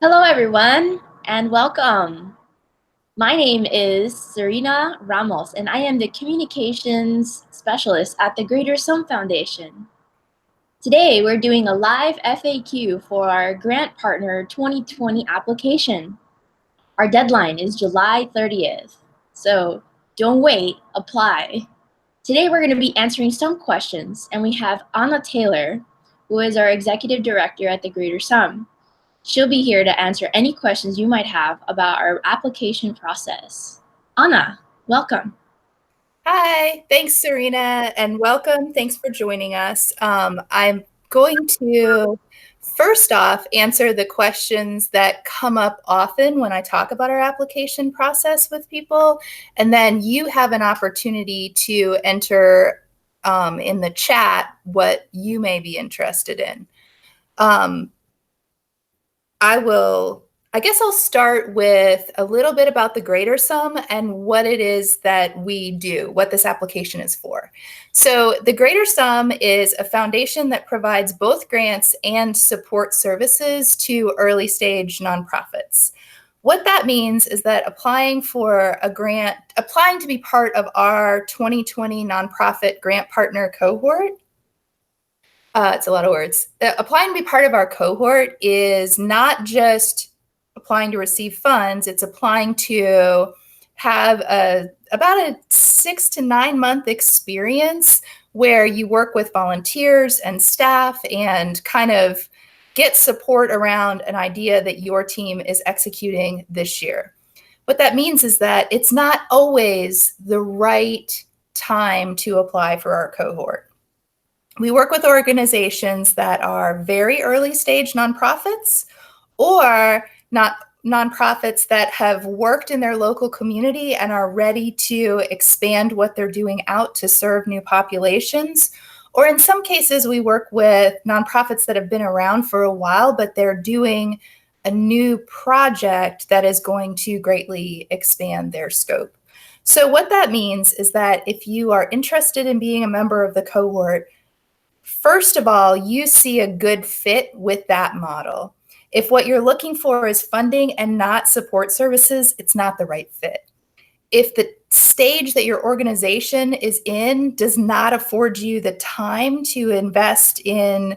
Hello, everyone, and welcome. My name is Serena Ramos, and I am the Communications Specialist at the Greater Sum Foundation. Today, we're doing a live FAQ for our Grant Partner 2020 application. Our deadline is July 30th, so don't wait, apply. Today, we're going to be answering some questions, and we have Anna Taylor, who is our Executive Director at the Greater Sum. She'll be here to answer any questions you might have about our application process. Anna, welcome. Hi, thanks, Serena, and welcome. Thanks for joining us. I'm going to first off answer the questions that come up often when I talk about our application process with people, and then you have an opportunity to enter in the chat what you may be interested in. Um, I guess I'll start with a little bit about the Greater Sum and what it is that we do, what this application is for. So the Greater Sum is a foundation that provides both grants and support services to early stage nonprofits. What that means is that applying for a grant, applying to be part of our 2020 nonprofit grant partner cohort, it's a lot of words. Applying to be part of our cohort is not just applying to receive funds, it's applying to have about a 6 to 9 month experience where you work with volunteers and staff and kind of get support around an idea that your team is executing this year. What that means is that it's not always the right time to apply for our cohort. We work with organizations that are very early stage nonprofits or not nonprofits that have worked in their local community and are ready to expand what they're doing out to serve new populations. Or in some cases, we work with nonprofits that have been around for a while, but they're doing a new project that is going to greatly expand their scope. So what that means is that if you are interested in being a member of the cohort, first of all, you see a good fit with that model. If what you're looking for is funding and not support services, it's not the right fit. If the stage that your organization is in does not afford you the time to invest in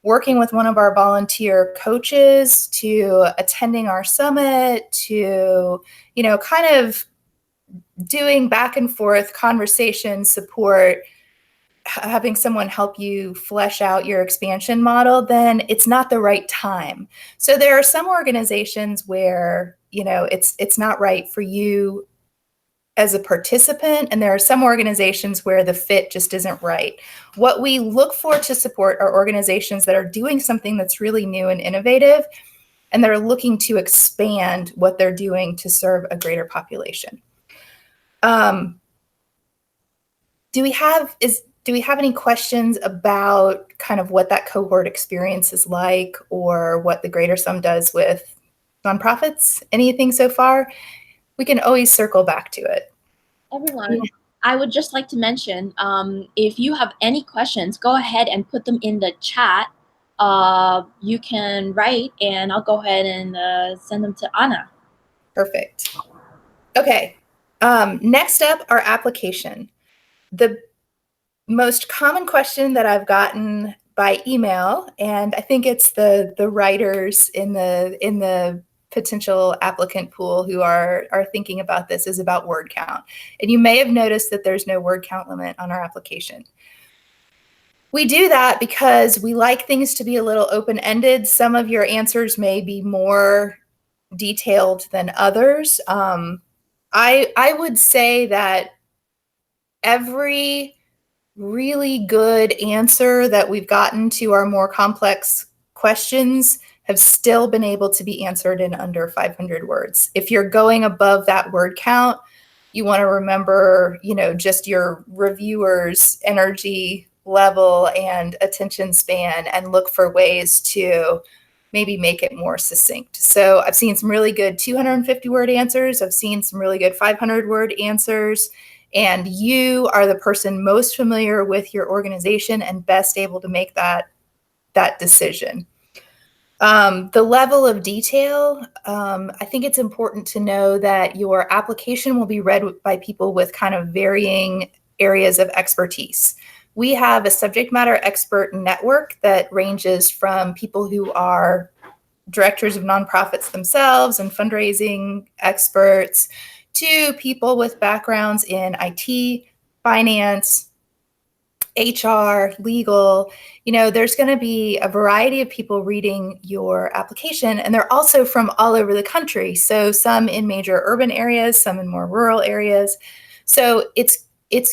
working with one of our volunteer coaches, to attending our summit, to, kind of doing back and forth conversation support, having someone help you flesh out your expansion model, then it's not the right time. So there are some organizations where, it's not right for you as a participant, and there are some organizations where the fit just isn't right. What we look for to support are organizations that are doing something that's really new and innovative, and they're looking to expand what they're doing to serve a greater population. Do we have any questions about kind of what that cohort experience is like, or what the Greater Sum does with nonprofits? Anything so far? We can always circle back to it. Everyone, I would just like to mention, if you have any questions, go ahead and put them in the chat. You can write, and I'll go ahead and send them to Anna. Perfect. Okay. Next up, our application. The most common question that I've gotten by email, and I think it's the writers in the potential applicant pool who are thinking about this, is about word count. And you may have noticed that there's no word count limit on our application. We do that because we like things to be a little open-ended. Some of your answers may be more detailed than others. I would say that every really good answer that we've gotten to our more complex questions have still been able to be answered in under 500 words. If you're going above that word count, you want to remember, just your reviewer's energy level and attention span, and look for ways to maybe make it more succinct. So I've seen some really good 250 word answers. I've seen some really good 500 word answers. And you are the person most familiar with your organization and best able to make that decision. The level of detail, I think it's important to know that your application will be read by people with kind of varying areas of expertise. We have a subject matter expert network that ranges from people who are directors of nonprofits themselves and fundraising experts to people with backgrounds in IT, finance, HR, legal. There's going to be a variety of people reading your application, and they're also from all over the country. So some in major urban areas, some in more rural areas. So it's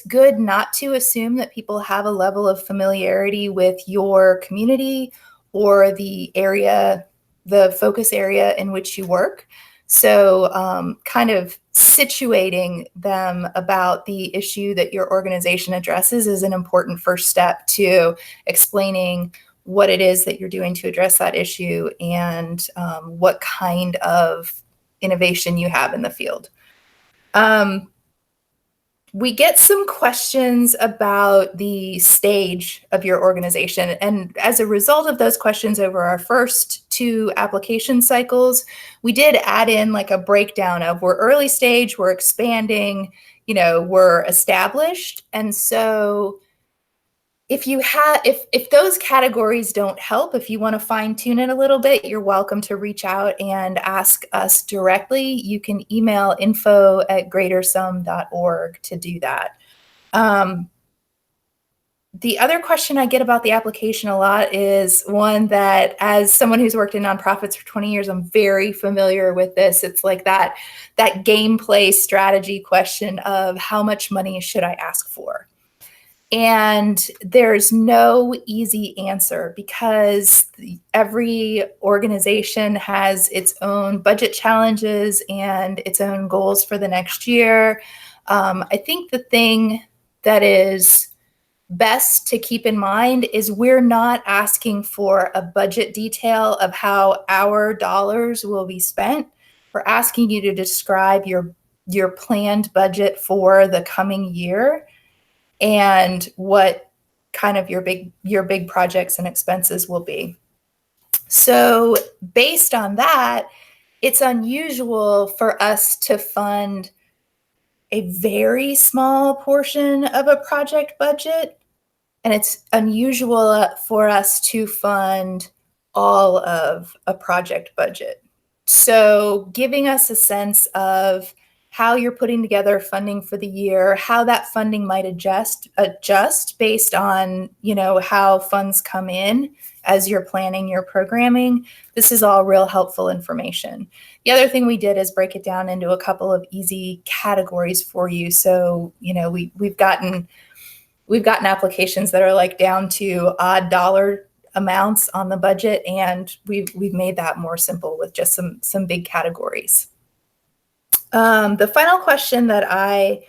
good not to assume that people have a level of familiarity with your community or the area, the focus area in which you work. So kind of situating them about the issue that your organization addresses is an important first step to explaining what it is that you're doing to address that issue and what kind of innovation you have in the field. We get some questions about the stage of your organization. And as a result of those questions over our first 2 application cycles, we did add in like a breakdown of we're early stage, we're expanding, we're established. And so if those categories don't help, if you want to fine tune it a little bit, you're welcome to reach out and ask us directly. You can email info@greatersum.org to do that. The other question I get about the application a lot is one that, as someone who's worked in nonprofits for 20 years, I'm very familiar with this. It's like that gameplay strategy question of how much money should I ask for? And there's no easy answer because every organization has its own budget challenges and its own goals for the next year. I think the thing that is best to keep in mind is we're not asking for a budget detail of how our dollars will be spent. We're asking you to describe your planned budget for the coming year and what kind of your big projects and expenses will be. So based on that, it's unusual for us to fund a very small portion of a project budget, and it's unusual for us to fund all of a project budget. So giving us a sense of how you're putting together funding for the year, how that funding might adjust based on, how funds come in as you're planning your programming. This is all real helpful information. The other thing we did is break it down into a couple of easy categories for you. So, we've gotten applications that are like down to odd dollar amounts on the budget, and we've made that more simple with just some big categories. The final question that I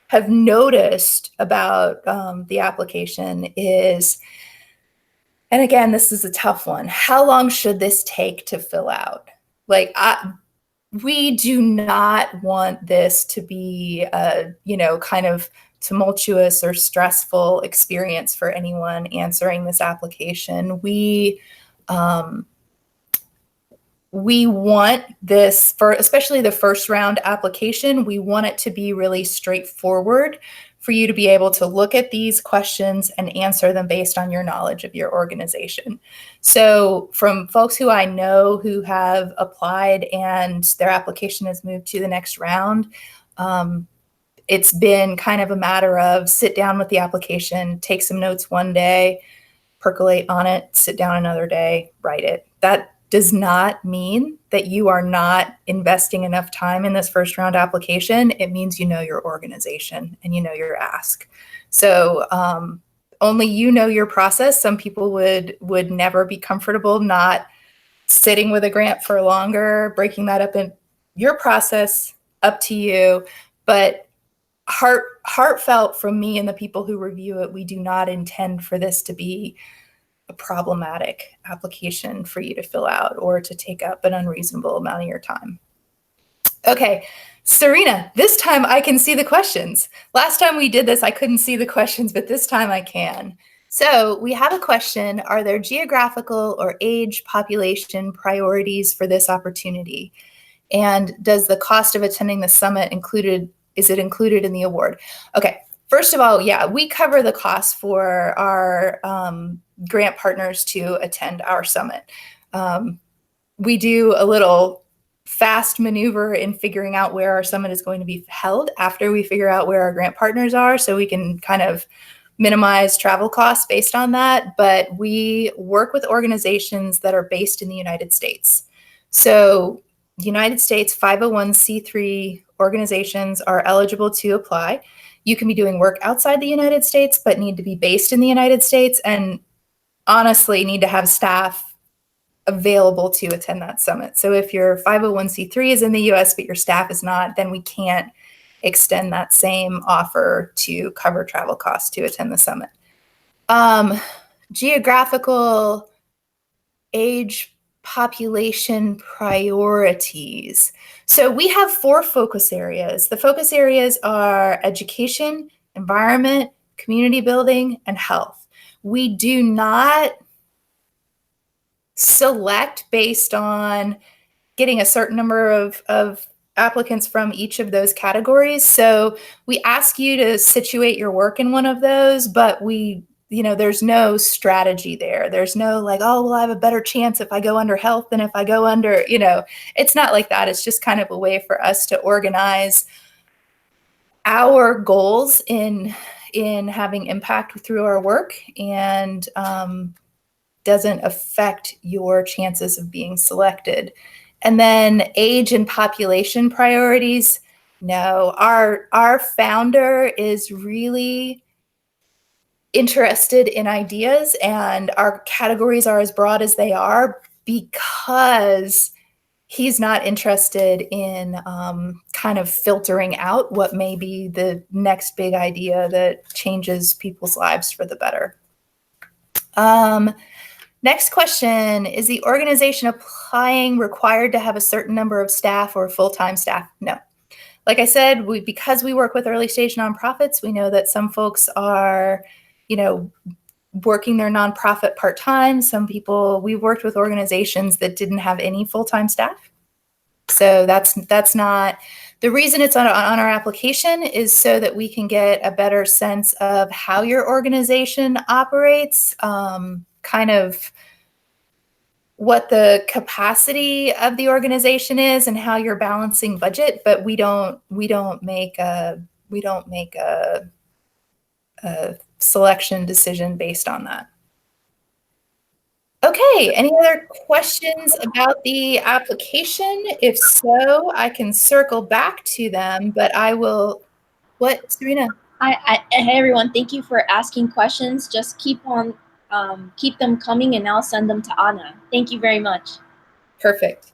have noticed about the application is, and again, this is a tough one, how long should this take to fill out? We do not want this to be a, kind of tumultuous or stressful experience for anyone answering this application. We want this, for especially the first round application, we want it to be really straightforward for you to be able to look at these questions and answer them based on your knowledge of your organization. So from folks who I know who have applied and their application has moved to the next round, it's been kind of a matter of sit down with the application, take some notes one day, percolate on it, sit down another day, write it. That does not mean that you are not investing enough time in this first round application. It means you know your organization and you know your ask. So only you know your process. Some people would never be comfortable not sitting with a grant for longer, breaking that up in your process, up to you. But heartfelt from me and the people who review it, we do not intend for this to be a problematic application for you to fill out or to take up an unreasonable amount of your time. Okay, Serena, this time I can see the questions. Last time we did this, I couldn't see the questions, but this time I can. So we have a question: are there geographical or age population priorities for this opportunity? And does the cost of attending the summit is it included in the award? Okay, first of all, yeah, we cover the cost for our grant partners to attend our summit. We do a little fast maneuver in figuring out where our summit is going to be held after we figure out where our grant partners are, so we can kind of minimize travel costs based on that. But we work with organizations that are based in the United States. So United States 501c3 organizations are eligible to apply. You can be doing work outside the United States, but need to be based in the United States, and honestly need to have staff available to attend that summit. So if your 501c3 is in the US, but your staff is not, then we can't extend that same offer to cover travel costs to attend the summit. Geographical age population priorities. So we have 4 focus areas. The focus areas are education, environment, community building, and health. We do not select based on getting a certain number of applicants from each of those categories. So we ask you to situate your work in one of those, but there's no strategy there. There's no like, oh, well, I have a better chance if I go under health than if I go under, it's not like that. It's just kind of a way for us to organize our goals in having impact through our work, and doesn't affect your chances of being selected. And then age and population priorities. No, our founder is really interested in ideas, and our categories are as broad as they are because he's not interested in kind of filtering out what may be the next big idea that changes people's lives for the better. Next question: is the organization applying required to have a certain number of staff or full-time staff? No. Like I said, because we work with early stage nonprofits, we know that some folks are, working their nonprofit part-time. Some people, we worked with organizations that didn't have any full-time staff. So that's not, the reason it's on our application is so that we can get a better sense of how your organization operates, kind of what the capacity of the organization is and how you're balancing budget, but we don't make a selection decision based on that. Okay, any other questions about the application? If so, I can circle back to them, but I will. What, Serena? Hey everyone, thank you for asking questions. Just keep them coming, and I'll send them to Anna. Thank you very much. Perfect.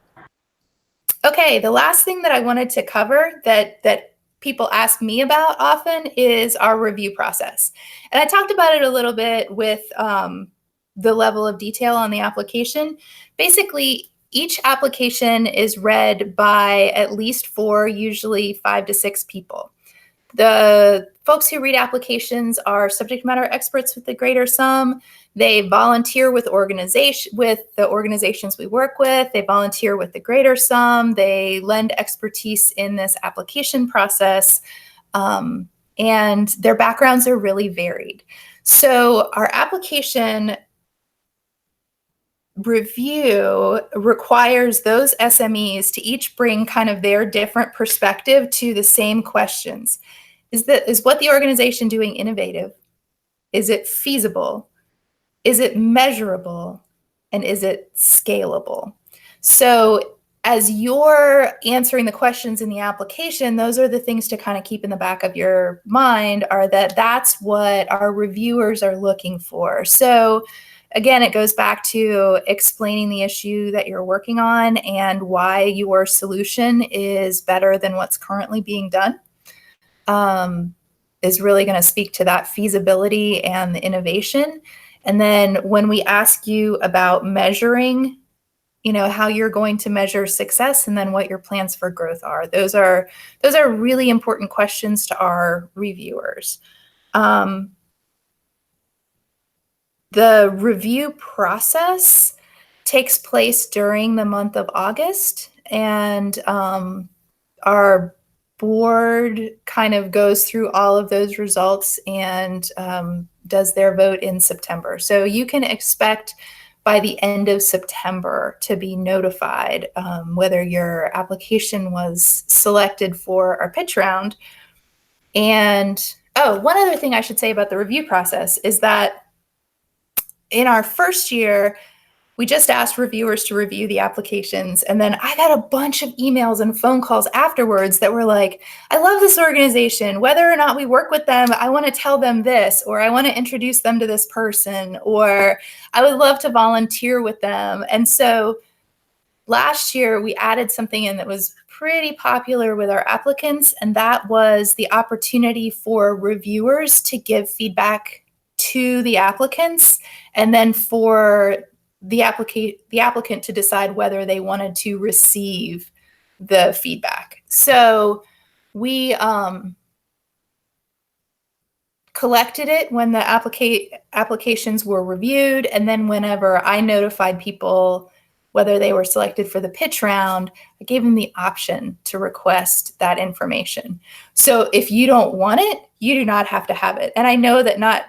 Okay, the last thing that I wanted to cover that people ask me about often is our review process. And I talked about it a little bit with the level of detail on the application. Basically, each application is read by at least 4, usually 5 to 6 people. The folks who read applications are subject matter experts with the Greater Sum. They volunteer with the organizations we work with. They volunteer with the Greater Sum. They lend expertise in this application process, and their backgrounds are really varied. So our application review requires those SMEs to each bring kind of their different perspective to the same questions. Is what the organization doing innovative? Is it feasible? Is it measurable? And is it scalable? So as you're answering the questions in the application, those are the things to kind of keep in the back of your mind, are that's what our reviewers are looking for. So again, it goes back to explaining the issue that you're working on and why your solution is better than what's currently being done. Is really going to speak to that feasibility and the innovation. And then when we ask you about measuring, how you're going to measure success, and then what your plans for growth are, those are really important questions to our reviewers. The review process takes place during the month of August, and our board kind of goes through all of those results and does their vote in September. So you can expect by the end of September to be notified whether your application was selected for our pitch round. And one other thing I should say about the review process is that in our first year, we just asked reviewers to review the applications. And then I got a bunch of emails and phone calls afterwards that were like, I love this organization. Whether or not we work with them, I want to tell them this, or I want to introduce them to this person, or I would love to volunteer with them. And so last year, we added something in that was pretty popular with our applicants, and that was the opportunity for reviewers to give feedback to the applicants, and then for the applicant to decide whether they wanted to receive the feedback. So we collected it when the applications were reviewed, and then whenever I notified people whether they were selected for the pitch round, I gave them the option to request that information. So if you don't want it, you do not have to have it. And I know that not,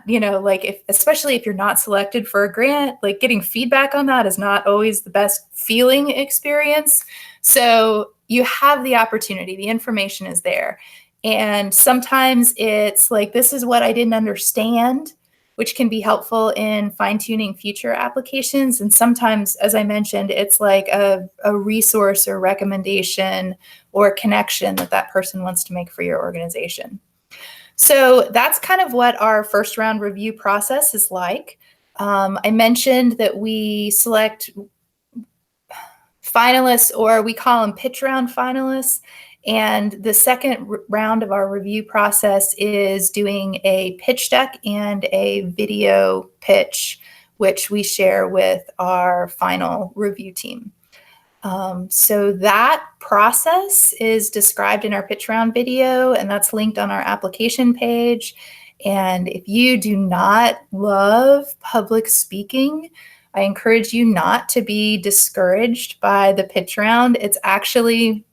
especially if you're not selected for a grant, like getting feedback on that is not always the best feeling experience. So you have the opportunity, the information is there. And sometimes it's like, this is what I didn't understand, which can be helpful in fine-tuning future applications. And sometimes, as I mentioned, it's like a resource or recommendation or connection that person wants to make for your organization. So that's kind of what our first round review process is like. I mentioned that we select finalists, or we call them pitch round finalists. And the second round of our review process is doing a pitch deck and a video pitch, which we share with our final review team. So that process is described in our pitch round video, and that's linked on our application page. And if you do not love public speaking, I encourage you not to be discouraged by the pitch round. It's actually,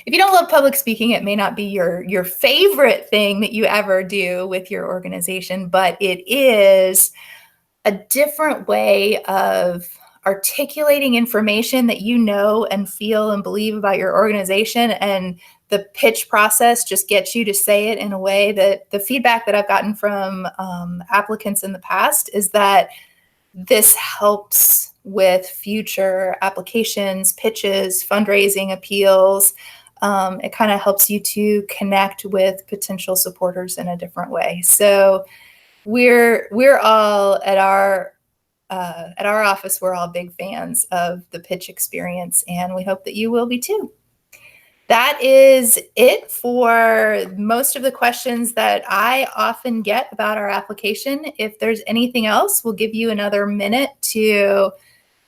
if you don't love public speaking, it may not be your favorite thing that you ever do with your organization, but it is a different way of articulating information that you know and feel and believe about your organization. And the pitch process just gets you to say it in a way that the feedback that I've gotten from applicants in the past is that this helps with future applications, pitches, fundraising, appeals. It kind of helps you to connect with potential supporters in a different way. So we're all at our office, we're all big fans of the pitch experience, and we hope that you will be too. That is it for most of the questions that I often get about our application. If there's anything else, we'll give you another minute to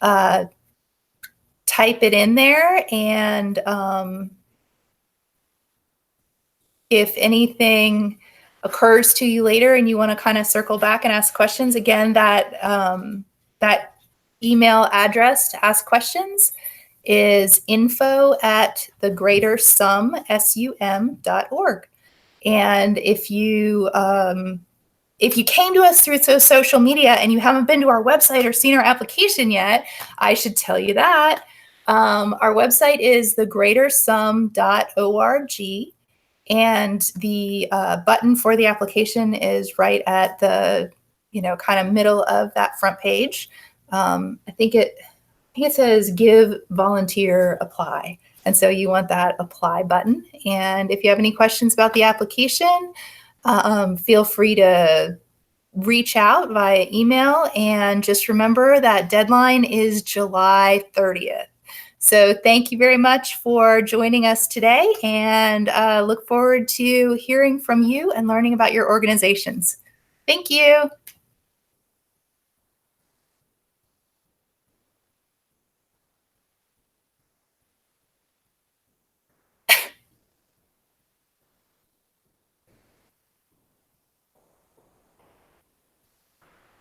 type it in there. And if anything occurs to you later and you want to kind of circle back and ask questions, again, that email address to ask questions is info@thegreatersum.org. And if you came to us through social media and you haven't been to our website or seen our application yet, I should tell you that. Our website is thegreatersum.org. And the button for the application is right at the, kind of middle of that front page. I think it says give, volunteer, apply. And so you want that apply button. And if you have any questions about the application, feel free to reach out via email. And just remember that deadline is July 30th. So thank you very much for joining us today, and look forward to hearing from you and learning about your organizations. Thank you.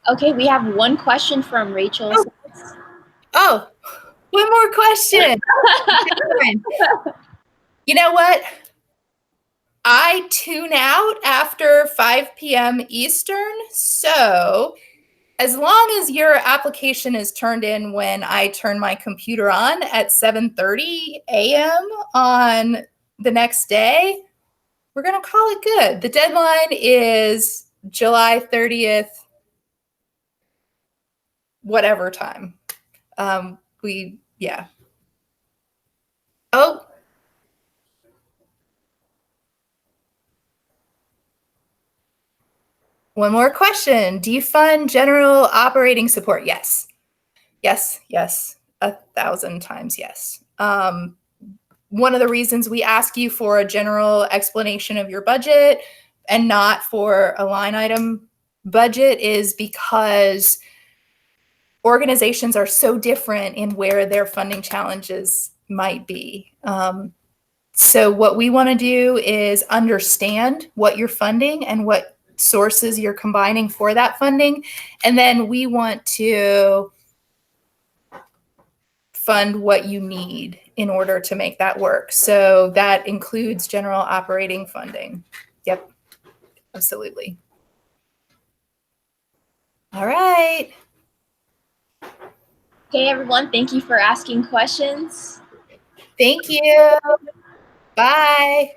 Okay, we have one question from Rachel. Oh, one more question. You know what? I tune out after 5 p.m. Eastern. So as long as your application is turned in when I turn my computer on at 7:30 a.m. on the next day, we're going to call it good. The deadline is July 30th, whatever time. Yeah. Oh, one more question. Do you fund general operating support? Yes. Yes, yes. 1,000 times yes. One of the reasons we ask you for a general explanation of your budget and not for a line item budget is because organizations are so different in where their funding challenges might be. So what we want to do is understand what you're funding and what sources you're combining for that funding. And then we want to fund what you need in order to make that work. So that includes general operating funding. Yep, absolutely. All right. Okay, everyone, thank you for asking questions. Thank you. Bye.